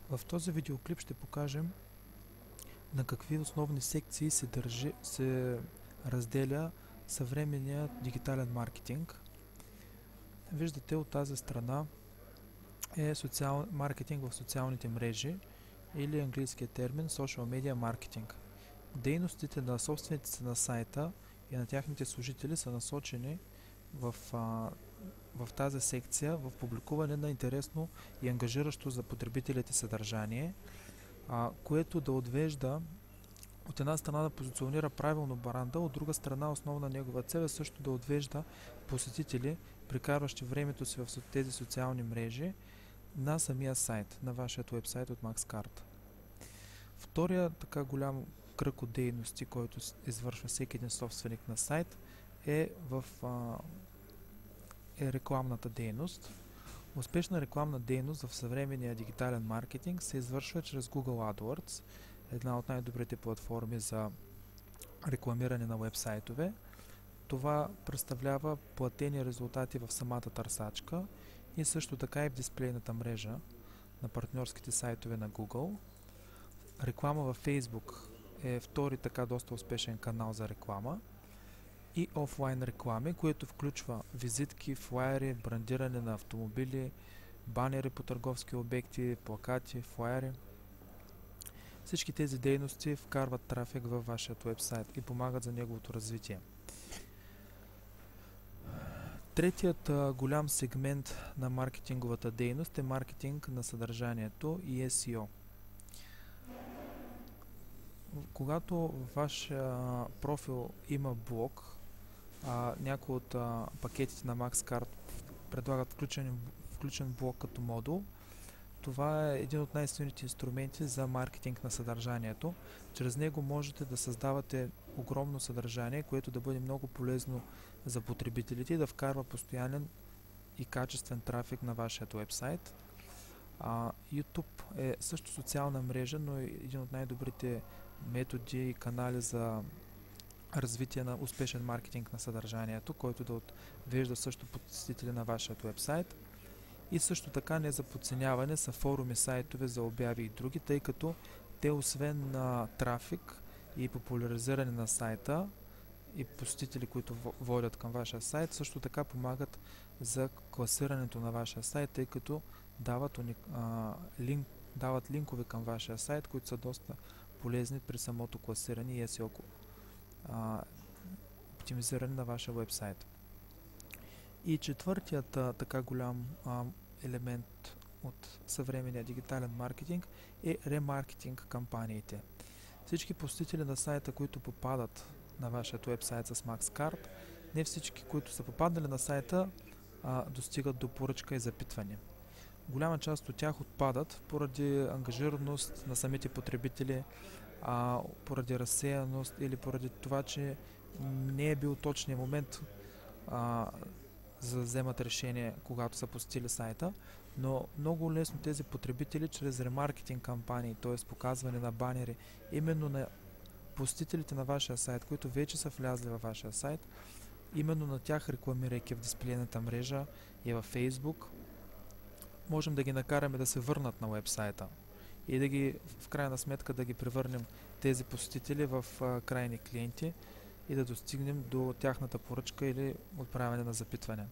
В този видеоклип ще покажем на какви основни секции се разделя съвременният дигитален маркетинг. Виждате, от тази страна е маркетинг в социалните мрежи или английският термин Social Media Marketing. Дейностите на собствениците на сайта и на тяхните служители са насочени в тази секция в публикуване на интересно и ангажиращо за потребителите съдържание, което да отвежда от една страна да позиционира правилно бранда, от друга страна основна негова цел е също да отвежда посетители, прекарващи времето си в тези социални мрежи, на самия сайт, на вашият уебсайт от MaxCart. Втория така голям кръг от дейности, който извършва всеки един собственик на сайт, е рекламната дейност. Успешна рекламна дейност в съвременния дигитален маркетинг се извършва чрез Google AdWords, една от най-добрите платформи за рекламиране на уебсайтове. Това представлява платени резултати в самата търсачка и също така и в дисплейната мрежа на партньорските сайтове на Google. Реклама във Facebook е втори така доста успешен канал за реклама. И офлайн реклами, което включва визитки, флаери, брандиране на автомобили, банери по търговски обекти, плакати, флаери. Всички тези дейности вкарват трафик във вашия уебсайт и помагат за неговото развитие. Третият голям сегмент на маркетинговата дейност е маркетинг на съдържанието и SEO. Когато вашия профил има блог, някои от пакетите на MaxCart предлагат включен блог като модул. Това е един от най-силните инструменти за маркетинг на съдържанието. Чрез него можете да създавате огромно съдържание, което да бъде много полезно за потребителите и да вкарва постоянен и качествен трафик на вашия уебсайт. YouTube е също социална мрежа, но е един от най-добрите методи и канали за развитие на успешен маркетинг на съдържанието, който да отвежда също посетители на вашия уебсайт. И също така не за подценяване са форуми, сайтове за обяви и други, тъй като те освен на трафик и популяризиране на сайта и посетители, които водят към вашия сайт, също така помагат за класирането на вашия сайт, тъй като дават линкове към вашия сайт, които са доста полезни при самото класиране и SEO оптимизиране на вашия вебсайт. И четвъртият така голям елемент от съвременния дигитален маркетинг е ремаркетинг кампаниите. Всички посетители на сайта, които попадат на вашия вебсайт с MaxCart, не всички, които са попаднали на сайта, достигат до поръчка и запитване. Голяма част от тях отпадат поради ангажираност на самите потребители, поради разсеяност или поради това, че не е бил точният момент за да вземат решение, когато са посетили сайта, но много лесно тези потребители чрез ремаркетинг кампании, т.е. показване на банери именно на посетителите на вашия сайт, които вече са влязли във вашия сайт, именно на тях рекламирайки в дисплейната мрежа и във Facebook, можем да ги накараме да се върнат на уебсайта и в крайна сметка да ги превърнем тези посетители в крайни клиенти и да достигнем до тяхната поръчка или отправяне на запитване.